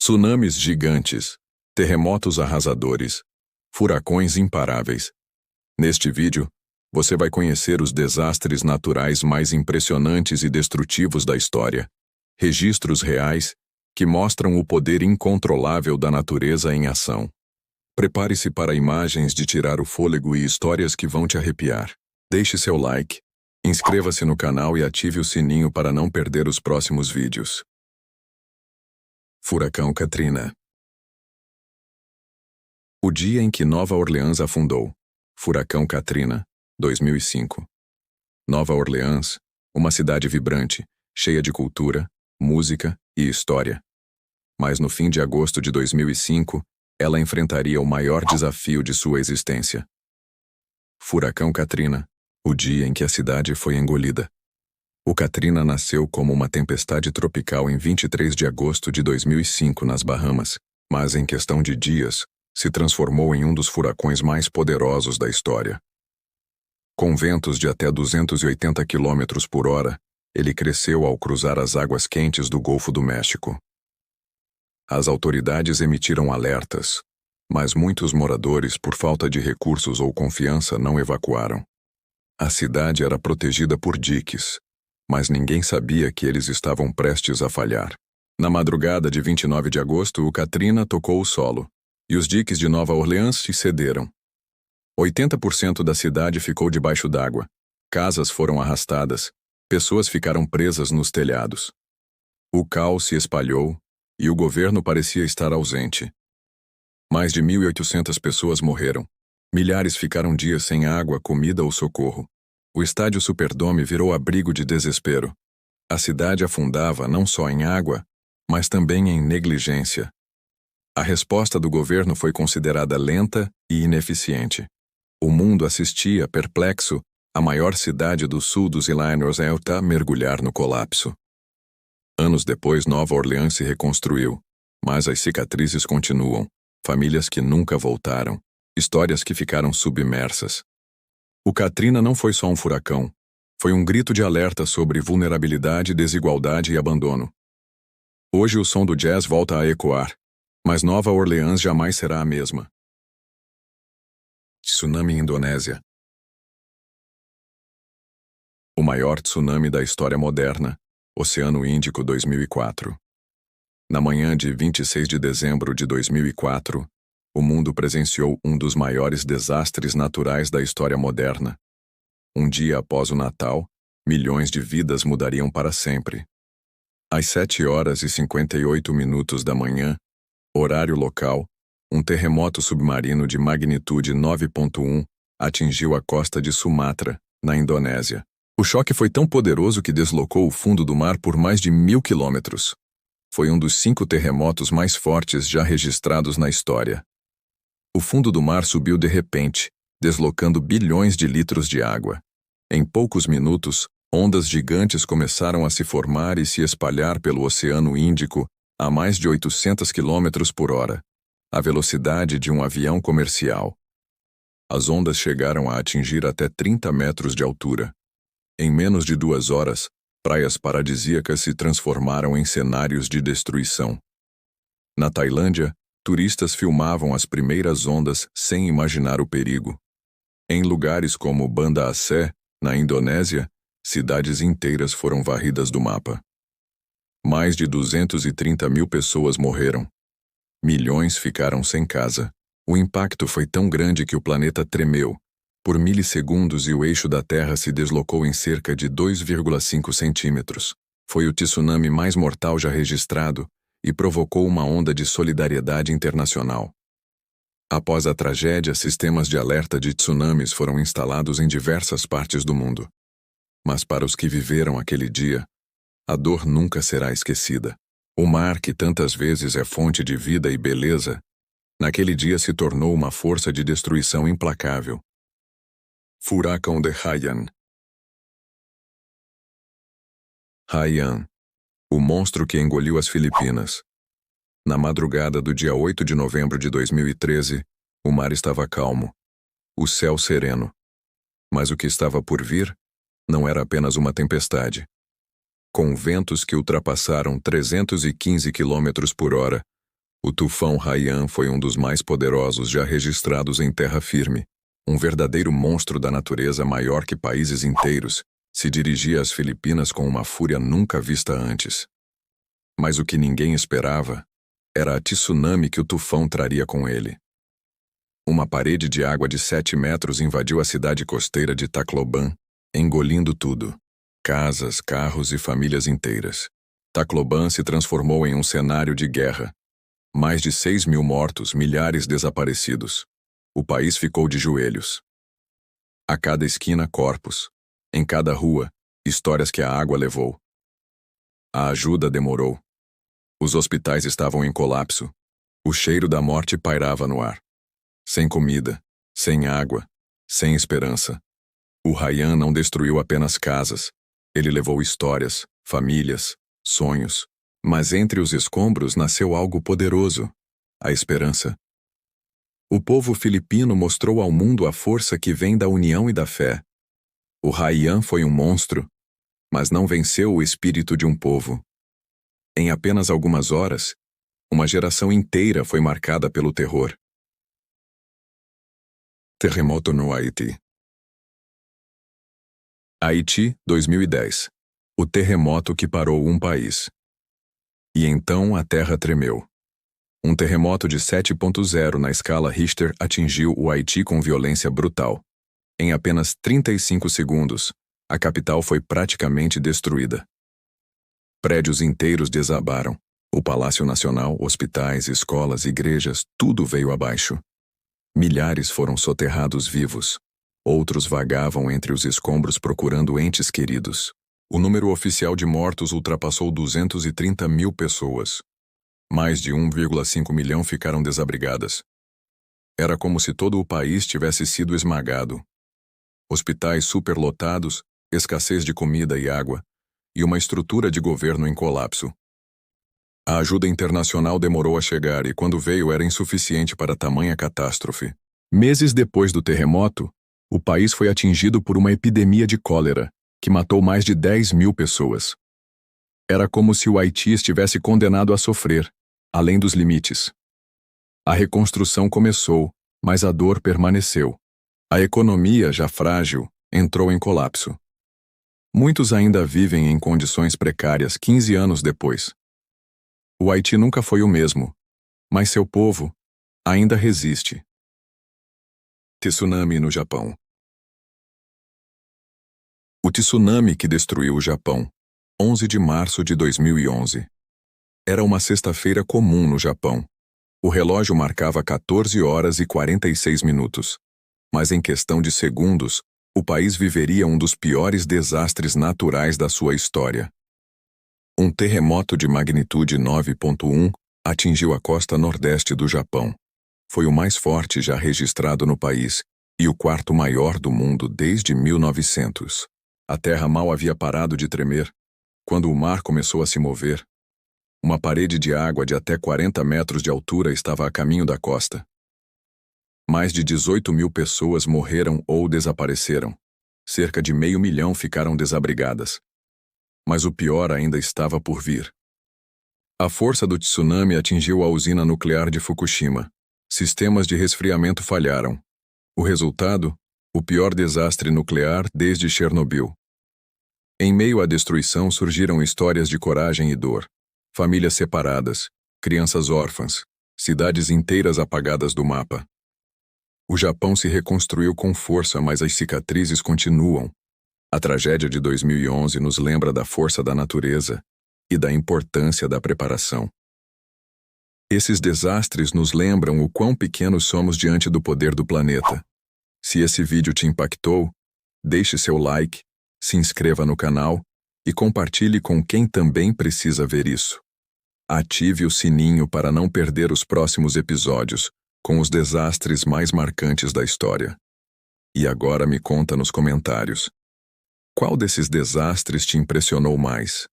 Tsunamis gigantes, terremotos arrasadores, furacões imparáveis. Neste vídeo, você vai conhecer os desastres naturais mais impressionantes e destrutivos da história. Registros reais que mostram o poder incontrolável da natureza em ação. Prepare-se para imagens de tirar o fôlego e histórias que vão te arrepiar. Deixe seu like, inscreva-se no canal e ative o sininho para não perder os próximos vídeos. Furacão Katrina. O dia em que Nova Orleans afundou. Furacão Katrina, 2005. Nova Orleans, uma cidade vibrante, cheia de cultura, música e história. Mas no fim de agosto de 2005, ela enfrentaria o maior desafio de sua existência. Furacão Katrina, o dia em que a cidade foi engolida. O Katrina nasceu como uma tempestade tropical em 23 de agosto de 2005 nas Bahamas, mas em questão de dias, se transformou em um dos furacões mais poderosos da história. Com ventos de até 280 km por hora, ele cresceu ao cruzar as águas quentes do Golfo do México. As autoridades emitiram alertas, mas muitos moradores, por falta de recursos ou confiança, não evacuaram. A cidade era protegida por diques, mas ninguém sabia que eles estavam prestes a falhar. Na madrugada de 29 de agosto, o Katrina tocou o solo, e os diques de Nova Orleans se cederam. 80% da cidade ficou debaixo d'água, casas foram arrastadas, pessoas ficaram presas nos telhados. O caos se espalhou, e o governo parecia estar ausente. Mais de 1.800 pessoas morreram. Milhares ficaram dias sem água, comida ou socorro. O estádio Superdome virou abrigo de desespero. A cidade afundava não só em água, mas também em negligência. A resposta do governo foi considerada lenta e ineficiente. O mundo assistia, perplexo, a maior cidade do sul dos Illinois mergulhar no colapso. Anos depois, Nova Orleans se reconstruiu, mas as cicatrizes continuam. Famílias que nunca voltaram, histórias que ficaram submersas. O Katrina não foi só um furacão, foi um grito de alerta sobre vulnerabilidade, desigualdade e abandono. Hoje o som do jazz volta a ecoar, mas Nova Orleans jamais será a mesma. Tsunami Indonésia. O maior tsunami da história moderna, Oceano Índico 2004. Na manhã de 26 de dezembro de 2004, o mundo presenciou um dos maiores desastres naturais da história moderna. Um dia após o Natal, milhões de vidas mudariam para sempre. Às 7h58 da manhã, horário local, um terremoto submarino de magnitude 9.1 atingiu a costa de Sumatra, na Indonésia. O choque foi tão poderoso que deslocou o fundo do mar por mais de 1.000 quilômetros. Foi um dos 5 terremotos mais fortes já registrados na história. O fundo do mar subiu de repente, deslocando bilhões de litros de água. Em poucos minutos, ondas gigantes começaram a se formar e se espalhar pelo Oceano Índico a mais de 800 km por hora, a velocidade de um avião comercial. As ondas chegaram a atingir até 30 metros de altura. Em menos de 2 horas, praias paradisíacas se transformaram em cenários de destruição. Na Tailândia, turistas filmavam as primeiras ondas sem imaginar o perigo. Em lugares como Banda Aceh, na Indonésia, cidades inteiras foram varridas do mapa. Mais de 230 mil pessoas morreram. Milhões ficaram sem casa. O impacto foi tão grande que o planeta tremeu. Por milissegundos e o eixo da Terra se deslocou em cerca de 2,5 centímetros. Foi o tsunami mais mortal já registrado e provocou uma onda de solidariedade internacional. Após a tragédia, sistemas de alerta de tsunamis foram instalados em diversas partes do mundo. Mas para os que viveram aquele dia, a dor nunca será esquecida. O mar, que tantas vezes é fonte de vida e beleza, naquele dia se tornou uma força de destruição implacável. Furacão de Haiyan. Haiyan, o monstro que engoliu as Filipinas. Na madrugada do dia 8 de novembro de 2013, o mar estava calmo, o céu sereno. Mas o que estava por vir não era apenas uma tempestade. Com ventos que ultrapassaram 315 km por hora, O tufão Haiyan foi um dos mais poderosos já registrados em terra firme. Um verdadeiro monstro da natureza maior que países inteiros, se dirigia às Filipinas com uma fúria nunca vista antes. Mas o que ninguém esperava era a tsunami que o tufão traria com ele. Uma parede de água de 7 metros invadiu a cidade costeira de Tacloban, engolindo tudo. Casas, carros e famílias inteiras. Tacloban se transformou em um cenário de guerra. Mais de 6.000 mortos, milhares desaparecidos. O país ficou de joelhos. A cada esquina, corpos. Em cada rua, histórias que a água levou. A ajuda demorou. Os hospitais estavam em colapso. O cheiro da morte pairava no ar. Sem comida, sem água, sem esperança. O Haiyan não destruiu apenas casas. Ele levou histórias, famílias, sonhos. Mas entre os escombros nasceu algo poderoso: a esperança. O povo filipino mostrou ao mundo a força que vem da união e da fé. O Haiyan foi um monstro, mas não venceu o espírito de um povo. Em apenas algumas horas, uma geração inteira foi marcada pelo terror. Terremoto no Haiti. Haiti, 2010. O terremoto que parou um país. E então a terra tremeu. Um terremoto de 7.0 na escala Richter atingiu o Haiti com violência brutal. Em apenas 35 segundos, a capital foi praticamente destruída. Prédios inteiros desabaram. O Palácio Nacional, hospitais, escolas, igrejas, tudo veio abaixo. Milhares foram soterrados vivos. Outros vagavam entre os escombros procurando entes queridos. O número oficial de mortos ultrapassou 230.000 pessoas. Mais de 1,5 milhão ficaram desabrigadas. Era como se todo o país tivesse sido esmagado. Hospitais superlotados, escassez de comida e água, e uma estrutura de governo em colapso. A ajuda internacional demorou a chegar e, quando veio, era insuficiente para tamanha catástrofe. Meses depois do terremoto, o país foi atingido por uma epidemia de cólera, que matou mais de 10.000 pessoas. Era como se o Haiti estivesse condenado a sofrer, além dos limites. A reconstrução começou, mas a dor permaneceu. A economia, já frágil, entrou em colapso. Muitos ainda vivem em condições precárias 15 anos depois. O Haiti nunca foi o mesmo, mas seu povo ainda resiste. Tsunami no Japão. O tsunami que destruiu o Japão, 11 de março de 2011. Era uma sexta-feira comum no Japão. O relógio marcava 14 horas e 46 minutos. Mas em questão de segundos, o país viveria um dos piores desastres naturais da sua história. Um terremoto de magnitude 9.1 atingiu a costa nordeste do Japão. Foi o mais forte já registrado no país e o quarto maior do mundo desde 1900. A terra mal havia parado de tremer, quando o mar começou a se mover. Uma parede de água de até 40 metros de altura estava a caminho da costa. Mais de 18.000 pessoas morreram ou desapareceram. Cerca de 500 mil ficaram desabrigadas. Mas o pior ainda estava por vir. A força do tsunami atingiu a usina nuclear de Fukushima. Sistemas de resfriamento falharam. O resultado? O pior desastre nuclear desde Chernobyl. Em meio à destruição surgiram histórias de coragem e dor. Famílias separadas, crianças órfãs, cidades inteiras apagadas do mapa. O Japão se reconstruiu com força, mas as cicatrizes continuam. A tragédia de 2011 nos lembra da força da natureza e da importância da preparação. Esses desastres nos lembram o quão pequenos somos diante do poder do planeta. Se esse vídeo te impactou, deixe seu like, se inscreva no canal e compartilhe com quem também precisa ver isso. Ative o sininho para não perder os próximos episódios com os desastres mais marcantes da história. E agora me conta nos comentários: qual desses desastres te impressionou mais?